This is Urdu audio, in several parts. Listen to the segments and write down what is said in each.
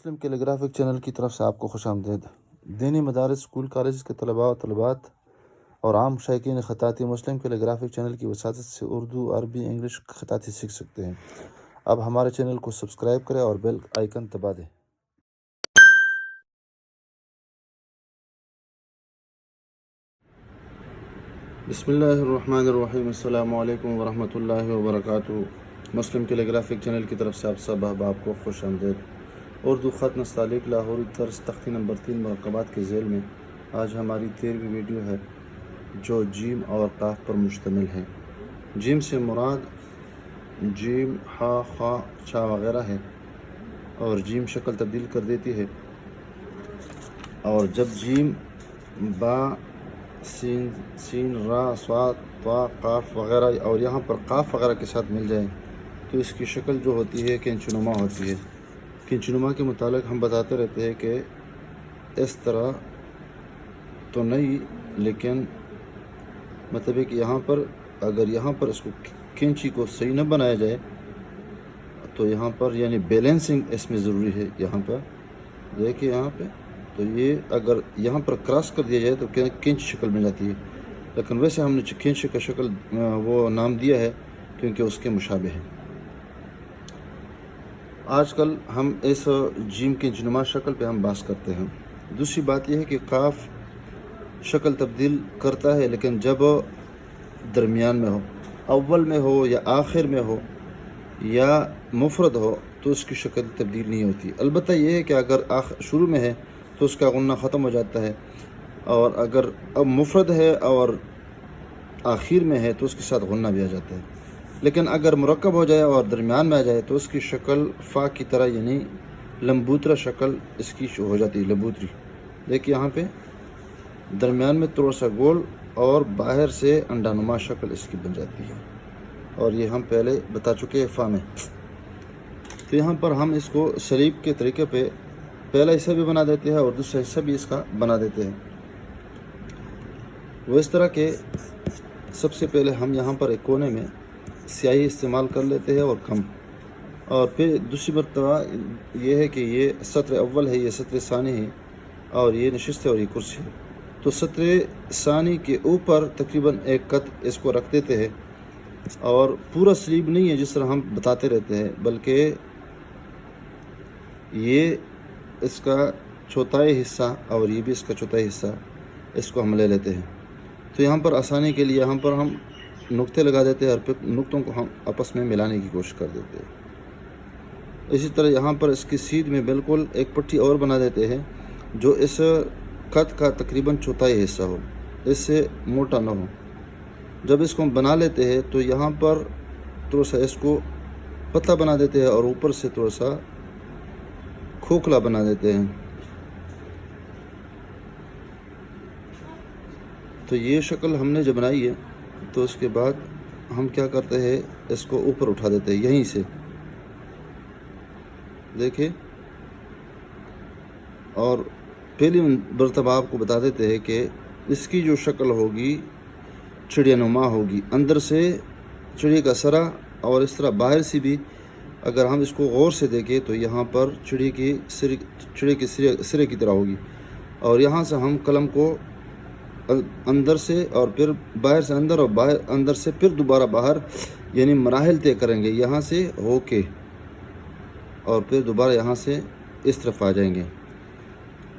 مسلم کیلیگرافک چینل کی طرف سے آپ کو خوش آمدید۔ دینی مدارس، اسکول کالجز کے طلباء و طالبات اور عام شائقین خطاطی مسلم کیلیگرافک چینل کی وساطت سے اردو، عربی، انگلش خطاطی سیکھ سکتے ہیں۔ اب ہمارے چینل کو سبسکرائب کریں اور بیل آئیکن دبا دیں۔ بسم اللہ الرحمن الرحیم۔ السلام علیکم ورحمۃ اللہ وبرکاتہ۔ مسلم کیلیگرافک چینل کی طرف سے آپ سب احباب کو خوش آمدید۔ اردو خط نستعلیق لاہوری طرز تختی نمبر 3 مرکبات کے ذیل میں آج ہماری 13ویں ویڈیو ہے جو جیم اور قاف پر مشتمل ہے۔ جیم سے مراد جیم، ہا، خا، چا وغیرہ ہے اور جیم شکل تبدیل کر دیتی ہے، اور جب جیم، با، سین، را، صاد، طا، قاف وغیرہ اور یہاں پر قاف وغیرہ کے ساتھ مل جائیں تو اس کی شکل جو ہوتی ہے کنچنما ہوتی ہے۔ کنچنما کے متعلق ہم بتاتے رہتے ہیں کہ اس طرح تو نہیں، لیکن مطلب ہے کہ یہاں پر اگر یہاں پر اس کو کینچی کو صحیح نہ بنایا جائے تو یہاں پر یعنی بیلنسنگ اس میں ضروری ہے۔ یہاں پر دیکھیں، یہاں پہ تو یہ اگر یہاں پر کراس کر دیا جائے تو کینچ شکل بن جاتی ہے، لیکن ویسے ہم نے کینچ کا شکل وہ نام دیا ہے کیونکہ اس کے مشابہ ہے۔ آج کل ہم اس جیم کی کنچنما شکل پہ ہم بحث کرتے ہیں۔ دوسری بات یہ ہے کہ قاف شکل تبدیل کرتا ہے، لیکن جب درمیان میں ہو، اول میں ہو یا آخر میں ہو یا مفرد ہو تو اس کی شکل تبدیل نہیں ہوتی۔ البتہ یہ ہے کہ اگر شروع میں ہے تو اس کا غنہ ختم ہو جاتا ہے، اور اگر اب مفرد ہے اور آخر میں ہے تو اس کے ساتھ غنہ بھی آ جاتا ہے۔ لیکن اگر مرکب ہو جائے اور درمیان میں آ جائے تو اس کی شکل فا کی طرح یعنی لمبوترا شکل اس کی ہو جاتی ہے، لمبوتری۔ دیکھیے یہاں پہ درمیان میں تھوڑا سا گول اور باہر سے انڈا نما شکل اس کی بن جاتی ہے، اور یہ ہم پہلے بتا چکے ہیں فا میں۔ تو یہاں پر ہم اس کو سلیب کے طریقے پہ پہلا حصہ بھی بنا دیتے ہیں اور دوسرا حصہ بھی اس کا بنا دیتے ہیں۔ وہ اس طرح کہ سب سے پہلے ہم یہاں پر ایک کونے میں سیاہی استعمال کر لیتے ہیں اور کم، اور پھر دوسری مرتبہ یہ ہے کہ یہ سطر اول ہے، یہ سطر ثانی ہے، اور یہ نشست ہے اور یہ کرسی ہے۔ تو سطر ثانی کے اوپر تقریباً ایک قط اس کو رکھ دیتے ہیں، اور پورا سلیب نہیں ہے جس طرح ہم بتاتے رہتے ہیں، بلکہ یہ اس کا چوتھائی حصہ اور یہ بھی اس کا چوتھائی حصہ اس کو ہم لے لیتے ہیں۔ تو یہاں پر آسانی کے لیے یہاں پر ہم نقطے لگا دیتے ہیں اور پھر نقطوں کو ہم آپس میں ملانے کی کوشش کر دیتے ہیں۔ اسی طرح یہاں پر اس کی سیدھ میں بالکل ایک پٹی اور بنا دیتے ہیں جو اس خط کا تقریباً چوتھائی حصہ ہو، اس سے موٹا نہ ہو۔ جب اس کو ہم بنا لیتے ہیں تو یہاں پر تھوڑا سا اس کو پتلا بنا دیتے ہیں اور اوپر سے تھوڑا سا کھوکھلا بنا دیتے ہیں۔ تو یہ شکل ہم نے جب بنائی ہے تو اس کے بعد ہم کیا کرتے ہیں، اس کو اوپر اٹھا دیتے ہیں یہیں سے، دیکھیں، اور پہلی مرتبہ آپ کو بتا دیتے ہیں کہ اس کی جو شکل ہوگی چڑیا نما ہوگی، اندر سے چڑیا کا سرا اور اس طرح باہر سے بھی اگر ہم اس کو غور سے دیکھیں تو یہاں پر چڑیا کے سرے کی طرح ہوگی، اور یہاں سے ہم قلم کو اندر سے اور پھر باہر سے اندر اور باہر اندر سے پھر دوبارہ باہر یعنی مراحل طے کریں گے، یہاں سے ہو کے اور پھر دوبارہ یہاں سے اس طرف آ جائیں گے،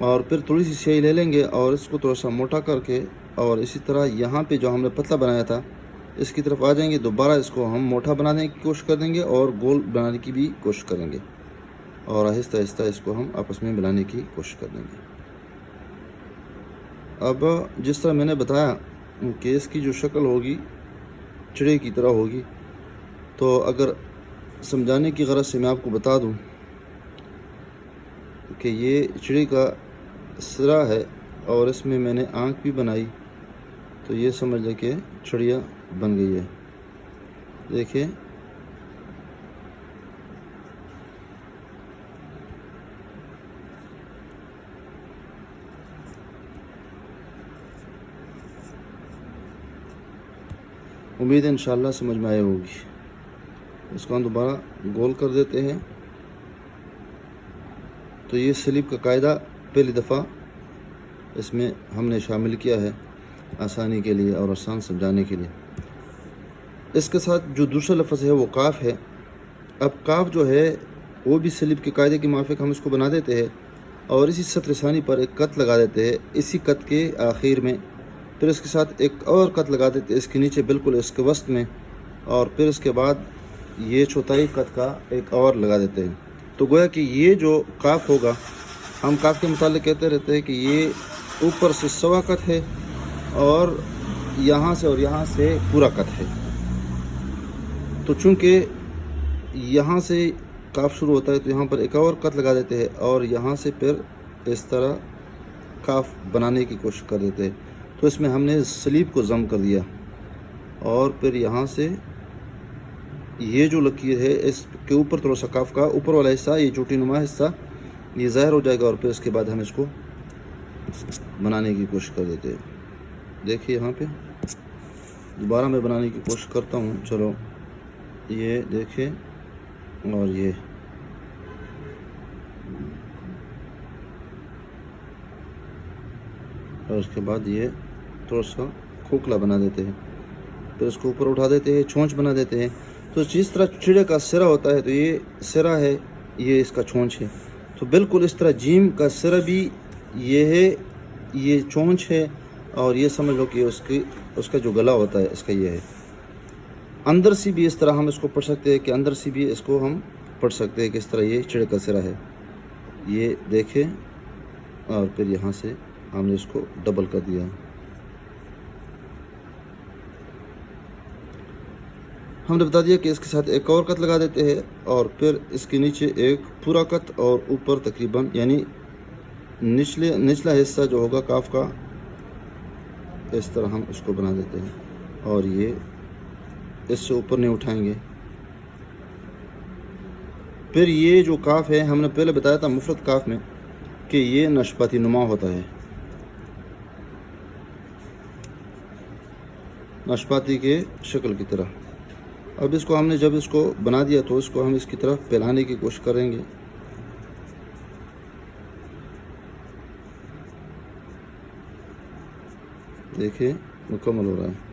اور پھر تھوڑی سی سیاہی لے لیں گے اور اس کو تھوڑا سا موٹا کر کے، اور اسی طرح یہاں پہ جو ہم نے پتلا بنایا تھا اس کی طرف آ جائیں گے، دوبارہ اس کو ہم موٹا بنانے کی کوشش کر دیں گے اور گول بنانے کی بھی کوشش کریں گے، اور آہستہ آہستہ اس کو ہم آپس میں ملانے کی کوشش کر دیں گے۔ اب جس طرح میں نے بتایا کہ اس کی جو شکل ہوگی چڑے کی طرح ہوگی، تو اگر سمجھانے کی غرض سے میں آپ کو بتا دوں کہ یہ چڑے کا سرا ہے اور اس میں میں نے آنکھ بھی بنائی، تو یہ سمجھ لیں کہ چڑیا بن گئی ہے۔ دیکھیں، امید ہے انشاءاللہ سمجھ میں آئے ہوگی۔ اس کو ہم دوبارہ گول کر دیتے ہیں، تو یہ سلیب کا قاعدہ پہلی دفعہ اس میں ہم نے شامل کیا ہے آسانی کے لیے اور آسان سمجھانے کے لیے۔ اس کے ساتھ جو دوسرا لفظ ہے وہ کاف ہے۔ اب کاف جو ہے وہ بھی سلیب کے قاعدے کے موافق ہم اس کو بنا دیتے ہیں اور اسی سطر ثانی پر ایک قط لگا دیتے ہیں اسی قط کے آخر میں، پھر اس کے ساتھ ایک اور قط لگا دیتے ہیں اس کے نیچے بالکل اس کے وسط میں، اور پھر اس کے بعد یہ چوتھائی قط کا ایک اور لگا دیتے ہیں۔ تو گویا کہ یہ جو کاف ہوگا، ہم کاف کے متعلق کہتے رہتے ہیں کہ یہ اوپر سے سوا قط ہے اور یہاں سے پورا قط ہے۔ تو چونکہ یہاں سے کاف شروع ہوتا ہے تو یہاں پر ایک اور قط لگا دیتے ہیں اور یہاں سے پھر اس طرح کاف بنانے کی کوشش کر دیتے ہیں۔ تو اس میں ہم نے سلیب کو ضم کر دیا اور پھر یہاں سے یہ جو لکیر ہے اس کے اوپر تھوڑا سا کاف کا اوپر والا حصہ، یہ چوٹی نما حصہ یہ ظاہر ہو جائے گا، اور پھر اس کے بعد ہم اس کو بنانے کی کوشش کر دیتے ہیں۔ دیکھیے یہاں پہ دوبارہ میں بنانے کی کوشش کرتا ہوں، چلو یہ دیکھیں، اور یہ اور اس کے بعد یہ تھوڑا سا کھوکھلا بنا دیتے ہیں، پھر اس کو اوپر اٹھا دیتے ہیں، چھونچ بنا دیتے ہیں۔ تو جس طرح چڑے کا سرا ہوتا ہے تو یہ سرا ہے، یہ اس کا چھونچ ہے، تو بالکل اس طرح جیم کا سرا بھی یہ ہے، یہ چھونچ ہے، اور یہ سمجھ لو کہ اس کا جو گلا ہوتا ہے اس کا یہ ہے۔ اندر سے بھی اس طرح ہم اس کو پڑھ سکتے ہیں کہ اندر سے بھی اس کو ہم پڑھ سکتے ہیں کہ اس طرح یہ چڑے کا سرا ہے، یہ دیکھیں، اور پھر یہاں سے ہم نے اس کو ڈبل کر دیا۔ ہم نے بتا دیا کہ اس کے ساتھ ایک اور قط لگا دیتے ہیں اور پھر اس کے نیچے ایک پورا قط اور اوپر تقریباً یعنی نچلا حصہ جو ہوگا کاف کا اس طرح ہم اس کو بنا دیتے ہیں، اور یہ اس سے اوپر نہیں اٹھائیں گے۔ پھر یہ جو کاف ہے ہم نے پہلے بتایا تھا مفرد کاف میں کہ یہ نشپاتی نما ہوتا ہے، ناشپاتی کے شکل کی طرح۔ اب اس کو ہم نے جب اس کو بنا دیا تو اس کو ہم اس کی طرف پھیلانے کی کوشش کریں گے۔ دیکھیں مکمل ہو رہا ہے۔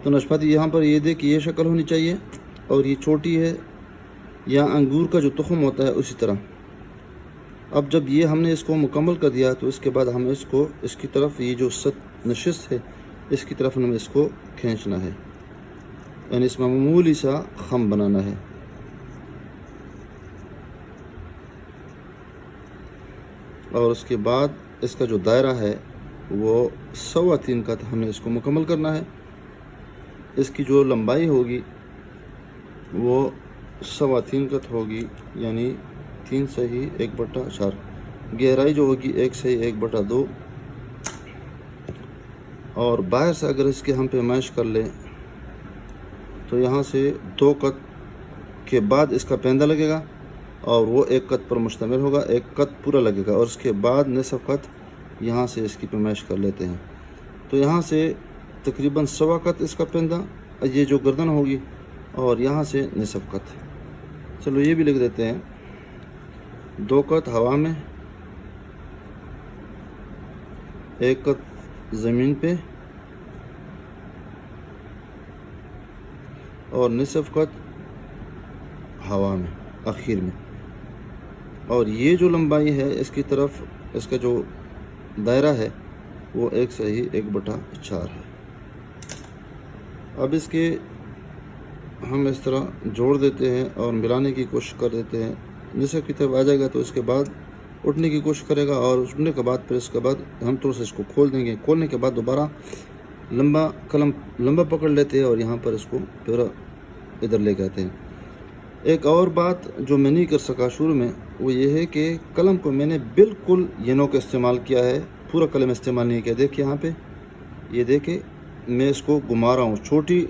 تو ناشپاتی یہاں پر یہ دیکھ یہ شکل ہونی چاہیے، اور یہ چھوٹی ہے، یا انگور کا جو تخم ہوتا ہے اسی طرح۔ اب جب یہ ہم نے اس کو مکمل کر دیا تو اس کے بعد ہم اس کو اس کی طرف یہ جو نشست ہے اس کی طرف ہمیں اس کو کھینچنا ہے، یعنی اس میں معمولی سا خم بنانا ہے۔ اور اس کے بعد اس کا جو دائرہ ہے وہ 3.25 کا ہم نے اس کو مکمل کرنا ہے۔ اس کی جو لمبائی ہوگی وہ 3.25 کا ہوگی، یعنی 3/1/4۔ گہرائی جو ہوگی 1/1/2، اور باہر سے اگر اس کے ہم پیمائش کر لیں تو یہاں سے 2 قط کے بعد اس کا پیندا لگے گا اور وہ 1 قط پر مشتمل ہوگا، 1 قط پورا لگے گا، اور اس کے بعد نصف قط یہاں سے اس کی پیمائش کر لیتے ہیں۔ تو یہاں سے تقریباً 1.25 قط اس کا پیندا، یہ جو گردن ہوگی، اور یہاں سے نصف قط۔ چلو یہ بھی لکھ دیتے ہیں، 2 قط ہوا میں، 1 قط زمین پہ، اور نصف قط ہوا میں آخر میں۔ اور یہ جو لمبائی ہے اس کی طرف اس کا جو دائرہ ہے وہ 1/1/4 ہے۔ اب اس کے ہم اس طرح جوڑ دیتے ہیں اور ملانے کی کوشش کر دیتے ہیں۔ نصف کی طرف آ جائے گا تو اس کے بعد اٹھنے کی کوشش کرے گا، اور اٹھنے کے بعد پھر اس کے بعد ہم تھوڑا سا اس کو کھول دیں گے۔ کھولنے کے بعد دوبارہ لمبا پکڑ لیتے ہیں اور یہاں پر اس کو پھر ادھر لے کے آتے ہیں۔ ایک اور بات جو میں نہیں کر سکا شروع میں وہ یہ ہے کہ قلم کو میں نے بالکل ینوں کا استعمال کیا ہے، پورا قلم استعمال نہیں کیا۔ دیکھیں یہاں پہ، یہ دیکھیں میں اس کو گھما رہا ہوں، چھوٹی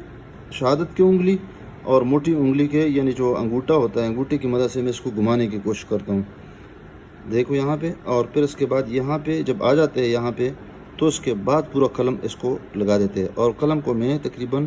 شہادت کی انگلی اور موٹی انگلی کے یعنی جو انگوٹھا ہوتا ہے انگوٹھے کی مدد سے میں اس کو گھمانے کی کوشش کرتا ہوں۔ دیکھو یہاں پہ، اور پھر اس کے بعد یہاں پہ جب آ جاتے ہیں یہاں پہ تو اس کے بعد پورا قلم اس کو لگا دیتے ہیں، اور قلم کو میں تقریباً